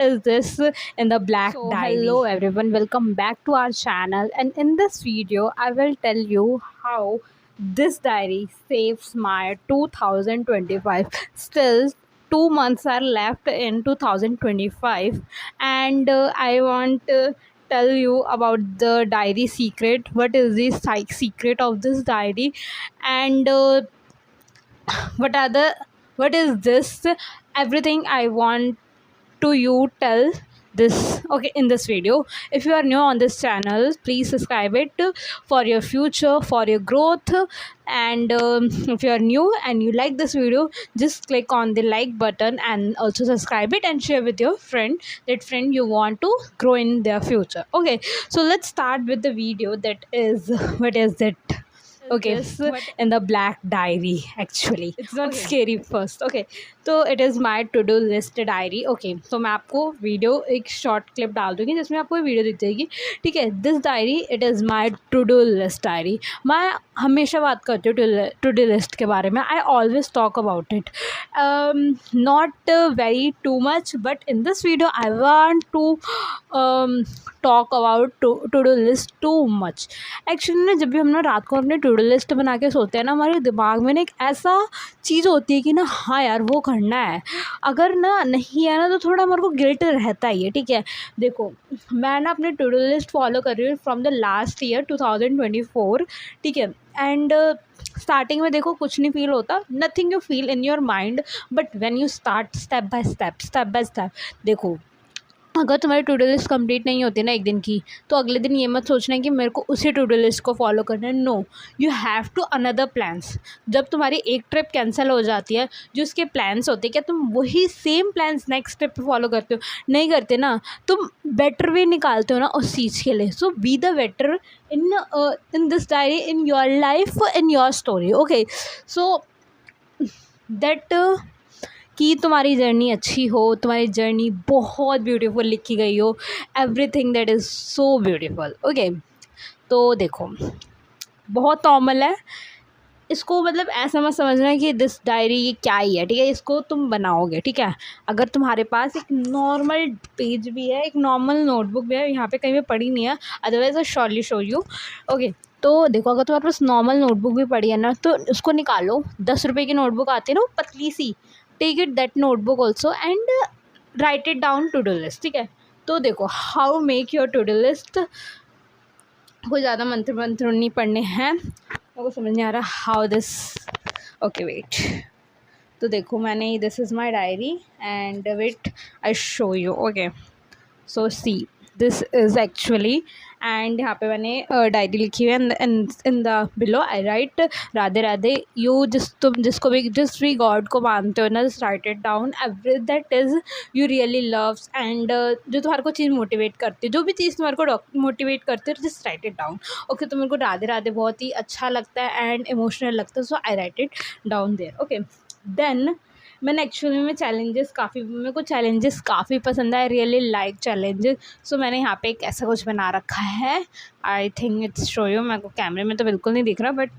is this in the Black So, Diary. hello everyone, welcome back to our channel. And in this video, I will tell you how this diary saves my 2025. Still, 2 months are left in 2025, and I want to tell you about the diary secret. What is the secret of this diary, and what are the what is this? Everything I want to you tell this okay in this video. If you are new on this channel, please subscribe it for your future, for your growth. And if you are new and you like this video, just click on the like button and also subscribe it and share with your friend, that friend you want to grow in their future. Okay, so let's start with the video. That is, what is it? Okay, This in the Black Diary. Actually, it's not Okay. scary first. Okay, तो it is my to do list diary. Okay, तो मैं आपको video एक short clip डाल दूँगी जिसमें आपको video दिख जाएगी. ठीक है, this diary it is my to do list diary. मैं हमेशा बात करती हूँ टू डू लिस्ट के बारे में. I always talk about it, not very too much, but in this video I want to talk about to do list too much. Actually ना, जब भी हम ना रात को अपने टू डू लिस्ट बना के सोते हैं ना, हमारे दिमाग में ना एक ऐसा चीज़ होती है कि ना, हाँ यार वो करना है. अगर ना नहीं है ना तो थोड़ा हमारे को गिल्ट रहता ही है. ठीक है, देखो मैं ना अपने टू डू लिस्ट फॉलो कर रही हूँ फ्रॉम द लास्ट ईयर 2024. ठीक है, एंड स्टार्टिंग में देखो कुछ नहीं फील होता, nothing you feel in your mind, but when you start step by step, देखो अगर तुम्हारी टू डू लिस्ट कंप्लीट नहीं होती ना एक दिन की, तो अगले दिन ये मत सोचना है कि मेरे को उसी टू डू लिस्ट को फॉलो करना है. No, you have to another plans. जब तुम्हारी एक ट्रिप कैंसिल हो जाती है, जो उसके प्लान्स होते हैं, क्या तुम वही सेम प्लान्स नेक्स्ट ट्रिप पे फॉलो करते हो? नहीं करते ना. तुम बेटर वे निकालते हो ना उस चीज़ के लिए. So be the better in this diary, in your life, in your story. Okay, so that कि तुम्हारी जर्नी अच्छी हो, तुम्हारी जर्नी बहुत ब्यूटीफुल लिखी गई हो, everything that is so beautiful. Okay, तो देखो बहुत नॉर्मल है इसको, मतलब ऐसा मत समझना है कि दिस डायरी ये क्या ही है. ठीक है, इसको तुम बनाओगे. ठीक है, अगर तुम्हारे पास एक नॉर्मल पेज भी है, एक नॉर्मल नोटबुक भी है, यहाँ पे कहीं पे पड़ी नहीं है, otherwise I surely show you. Okay, तो देखो अगर तुम्हारे पास नॉर्मल नोटबुक भी पड़ी है ना, तो उसको निकालो. 10 रुपये की नोटबुक आती है ना, वो पतली सी. Take it that notebook also and write it down to do list. ठीक है, तो देखो how make your to do list. कोई ज़्यादा मंत्र नहीं पढ़ने हैं, मेरे को समझ नहीं आ रहा हाउ दिस. ओके वेट, तो देखो मैंने, this is my diary and wait I show you. Okay, so see this is actually, and यहाँ पे मैंने डायरी लिखी हुई है. In the below I write, Radhe Radhe you. तुम जिसको भी, जिस भी गॉड को मानते हो ना, just write it down every that is you really loves, and जो तुम्हारे को चीज़ मोटिवेट करती है, जो भी चीज़ तुम्हारे को मोटिवेट करती है, just write it down. Okay, तो मेरे को राधे राधे बहुत ही अच्छा लगता है एंड इमोशनल लगता है, so I write it down there. Okay, then मैंने एक्चुअली में चैलेंजेस काफ़ी, मेरे को चैलेंजेस काफ़ी पसंद है. I really like challenges. So मैंने यहाँ पे एक ऐसा कुछ बना रखा है. I think it's show you. मेरे को कैमरे में तो बिल्कुल नहीं दिख रहा, but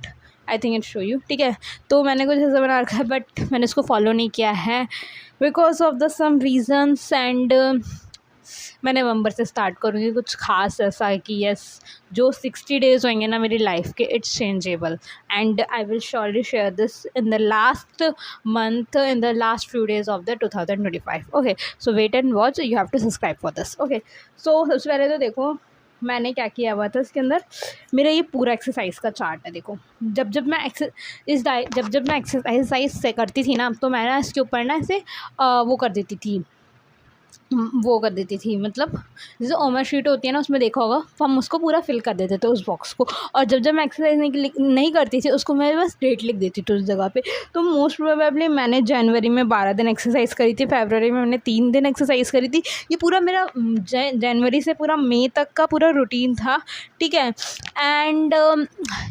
I think it's show you. ठीक है, तो मैंने कुछ ऐसा बना रखा है, बट मैंने इसको फॉलो नहीं किया है because of the some reasons. And मैं नवंबर से स्टार्ट करूँगी कुछ खास ऐसा है कि यस, जो 60 डेज़ होंगे ना मेरी लाइफ के, it's changeable, and I will surely share this in the last month, in the last few days of the 2025. Okay, so wait and watch, you have to subscribe for this. Okay, so सबसे पहले तो देखो मैंने क्या किया हुआ था इसके अंदर. मेरा ये पूरा एक्सरसाइज का चार्ट है. देखो जब मैं एक्सरसाइज से करती थी ना, तो मैं ना इसके ऊपर ना ऐसे वो कर देती थी, मतलब जैसे ओमर शीट होती है ना, उसमें देखा होगा, तो हम उसको पूरा फिल कर देते थे उस बॉक्स को. और जब मैं एक्सरसाइज नहीं करती थी, उसको मैं बस डेट लिख देती थी उस जगह पे. तो मोस्ट प्रोबेबली मैंने जनवरी में 12 दिन एक्सरसाइज करी थी, फरवरी में मैंने 3 दिन एक्सरसाइज करी थी. ये पूरा मेरा जनवरी से पूरा मई तक का पूरा रूटीन था. ठीक है, एंड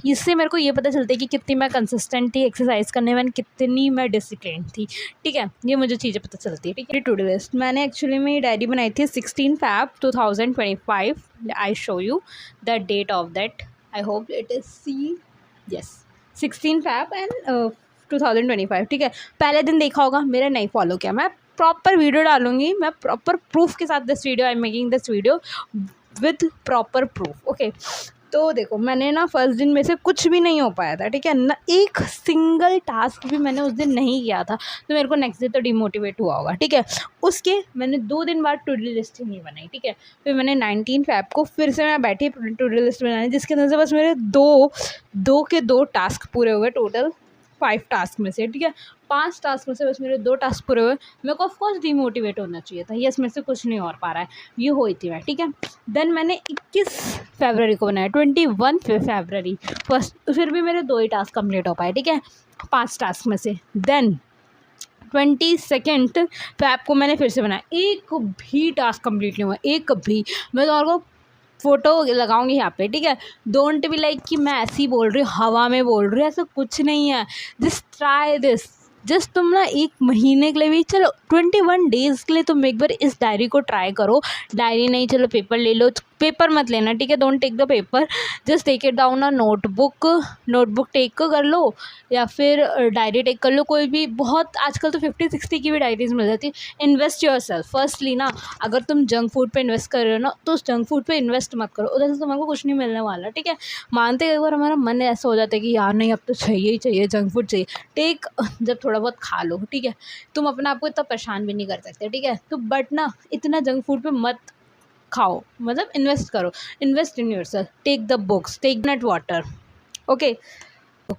इससे मेरे को ये पता चलता है कि कितनी मैं कंसिस्टेंट थी एक्सरसाइज करने में, कितनी मैं डिसिप्लिन थी. ठीक है, ये मुझे चीज़ें पता चलती है. ठीक है, टू डू लिस्ट मैंने एक्चुअली में ये डायरी बनाई थी 16 Feb 2025. I show you the date of that. I hope it is see, yes, 16 Feb and 2025. ठीक है, पहले दिन देखा होगा, मेरा नहीं फॉलो किया. मैं प्रॉपर वीडियो डालूँगी, मैं प्रॉपर प्रूफ के साथ this video I am making this video with proper proof. Okay, तो देखो मैंने ना फर्स्ट दिन में से कुछ भी नहीं हो पाया था, ठीक है ना, एक सिंगल टास्क भी मैंने उस दिन नहीं किया था, तो मेरे को नेक्स्ट डे तो डिमोटिवेट हुआ होगा, ठीक है। उसके मैंने 2 दिन बाद टू डू लिस्ट ही नहीं बनाई, ठीक है। फिर मैंने 19 फ़ैब को फिर से मैं बैठी टू डू लिस्ट बनाने, जिसके अंदर से बस मेरे दो टास्क पूरे हुए, टोटल 5 टास्क में से, ठीक है। 5 टास्क में से बस मेरे 2 टास्क पूरे हुए। मेरे को ऑफकोर्स डिमोटिवेट होना चाहिए था, यस मेरे से कुछ नहीं हो पा रहा है, ये हुई थी मैं, ठीक है। देन मैंने 21 फरवरी को बनाया, 21 फरवरी फर्स्ट, फिर भी मेरे 2 ही टास्क कंप्लीट हो पाए, ठीक है, 5 टास्क में से। देन 22 फैब को मैंने फिर से बनाया, एक भी टास्क कंप्लीट नहीं हुआ, एक भी। मैं तो आपको फ़ोटो लगाऊंगी यहाँ पे, ठीक है। डोंट बी लाइक कि मैं ऐसी बोल रही हूँ, हवा में बोल रही हूँ, ऐसा कुछ नहीं है। जस्ट ट्राई दिस, जस्ट तुम ना 1 महीने के लिए भी, चलो 21 डेज़ के लिए तुम एक बार इस डायरी को ट्राई करो। डायरी नहीं, चलो पेपर ले लो, पेपर मत लेना, ठीक है, don't take the paper, just take it down a notebook take कर लो, या फिर डायरी टेक कर लो, कोई भी। बहुत आजकल तो 50-60 की भी डायरीज मिल जाती है। इन्वेस्ट योर सेल्फ फर्स्टली ना, अगर तुम जंक फूड पे इन्वेस्ट कर रहे हो ना, तो उस जंक फूड पे इन्वेस्ट मत करो, उधर से तुम्हारे को कुछ नहीं मिलने वाला, ठीक है। मानते एक बार हमारा मन ऐसा हो जाता है कि यार नहीं अब तो चाहिए ही चाहिए, जंक फूड चाहिए, टेक, जब थोड़ा बहुत खा लो, ठीक है। तुम अपने आप को इतना परेशान भी नहीं कर सकते, ठीक है। तो बट ना इतना जंक फूड पे मत खाओ, मतलब इन्वेस्ट करो, invest in yourself, take the books, take nut water. Okay,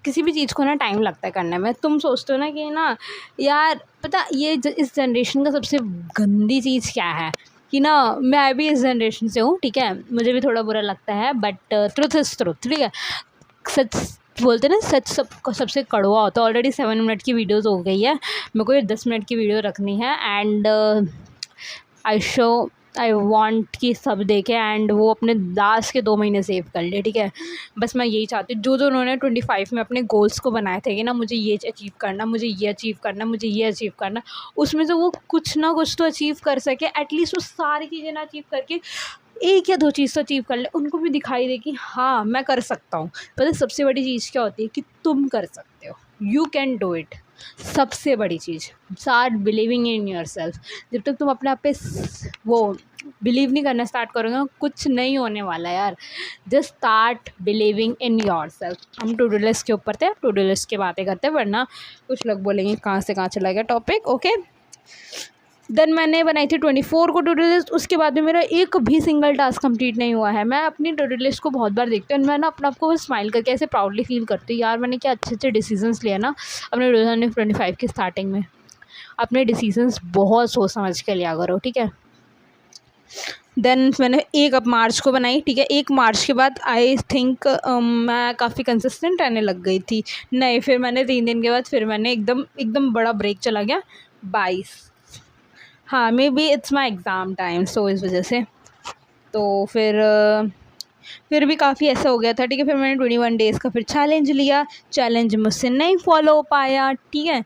किसी भी चीज़ को ना टाइम लगता है करने में। तुम सोचते हो ना कि ना यार पता ये इस जनरेशन का सबसे गंदी चीज़ क्या है, कि ना मैं भी इस जनरेशन से हूँ, ठीक है, मुझे भी थोड़ा बुरा लगता है, बट ट्रुथ इज़ ट्रुथ, ठीक है। सच बोलते ना, सच सबसे कड़वा होता है। ऑलरेडी 7 मिनट की वीडियोज़ हो गई है, मेरे को ये 10 मिनट की वीडियो रखनी है, एंड आई वॉन्ट कि सब देखें एंड वो अपने लास्ट के 2 महीने सेव कर ले, ठीक है। बस मैं यही चाहती हूँ, जो उन्होंने 25 में अपने गोल्स को बनाए थे कि ना मुझे ये अचीव करना, मुझे ये अचीव करना, मुझे ये अचीव करना, उसमें से वो कुछ ना कुछ तो अचीव कर सके, एटलीस्ट वो सारी चीज़ें ना अचीव करके 1 या 2 चीज़ तो अचीव कर ले, उनको भी दिखाई दे कि हाँ मैं कर सकता हूँ। पता सबसे बड़ी चीज़ क्या होती है, कि तुम कर सकते हो, यू कैन डू इट। सबसे बड़ी चीज़, स्टार्ट बिलीविंग इन योरसेल्फ। जब तक तुम अपने आप पे वो बिलीव नहीं करना स्टार्ट करोगे ना, कुछ नहीं होने वाला यार। Just start believing in yourself. हम टू डू लिस्ट के ऊपर थे, टू डू लिस्ट की बातें करते हैं, वरना कुछ लोग बोलेंगे कहाँ से कहाँ चला गया टॉपिक। ओके, देन मैंने बनाई थी 24 को टू डू लिस्ट, उसके बाद में मेरा एक भी सिंगल टास्क कंप्लीट नहीं हुआ है। मैं अपनी टू डू लिस्ट को बहुत बार देखती हूँ, मैं ना अपने आप को स्माइल करके ऐसे प्राउडली फील करती हूँ, यार मैंने क्या अच्छे अच्छे डिसीजंस लिए ना अपने 2025 की स्टार्टिंग में। अपने डिसीजंस बहुत सोच समझ के लिया करो, ठीक है। देन मैंने 1 मार्च को बनाई, ठीक है। 1 मार्च के बाद आई थिंक मैं काफ़ी कंसिस्टेंट रहने लग गई थी, नहीं फिर मैंने 3 दिन के बाद फिर मैंने एकदम बड़ा ब्रेक चला गया। 22, हाँ may be it's my exam time, so इस वजह से तो फिर भी काफ़ी ऐसा हो गया था, ठीक है। फिर मैंने 21 डेज़ का फिर चैलेंज लिया, चैलेंज मुझसे नहीं फॉलो हो पाया, ठीक है।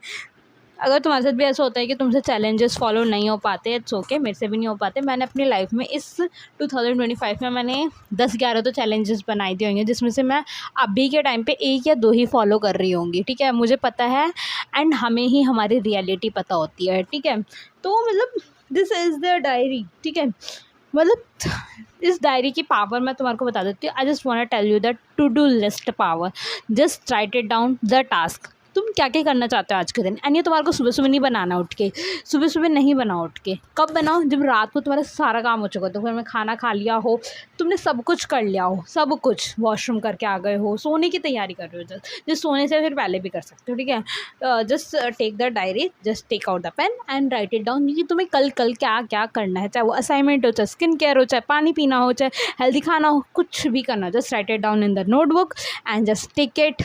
अगर तुम्हारे साथ भी ऐसा होता है कि तुमसे चैलेंजेस फॉलो नहीं हो पाते, इट्स ओके, मेरे से भी नहीं हो पाते। मैंने अपनी लाइफ में इस 2025 में मैंने 10-11 तो चैलेंजेस बनाए दिए होंगे, जिसमें से मैं अभी के टाइम पे 1 या 2 ही फॉलो कर रही होंगी, ठीक है। मुझे पता है, एंड हमें ही हमारी रियलिटी पता होती है, ठीक है। तो मतलब दिस इज़ द डायरी, ठीक है। मतलब इस डायरी की पावर मैं तुम्हारे को बता देती हूँ। I just want to tell you that to do list power, just write it down the task, तुम क्या क्या करना चाहते हो आज के दिन। एंड ये तुम्हारे को सुबह सुबह नहीं बनाना, उठ के सुबह सुबह नहीं बनाओ, उठ के कब बनाओ, जब रात को तुम्हारा सारा काम हो चुका हो, दोपहर में खाना खा लिया हो, तुमने सब कुछ कर लिया हो, सब कुछ वॉशरूम करके आ गए हो, सोने की तैयारी कर रहे हो, जस्ट सोने से फिर पहले भी कर सकते हो, ठीक है। Just take the diary, just take out the pen and write it down कि तुम्हें कल क्या क्या करना है, चाहे वो असाइनमेंट हो, चाहे स्किन केयर हो, चाहे पानी पीना हो, चाहे हेल्दी खाना हो, कुछ भी करना, just write it down in the notebook and just take it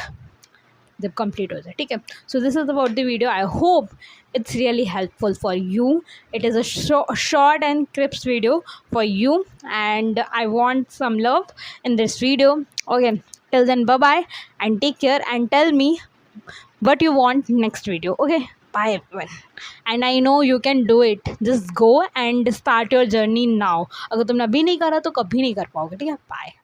जब कंप्लीट हो जाए, ठीक है। So this is about the video, I hope it's really helpful for you. It is a short and crisp video for you, and I want some love in this video. Okay, till then bye bye and take care, and tell me what you want next video. Okay, bye everyone, and I know you can do it. Just go and start your journey now. अगर तुमने अभी नहीं करा तो कभी नहीं कर पाओगे, ठीक है। Bye.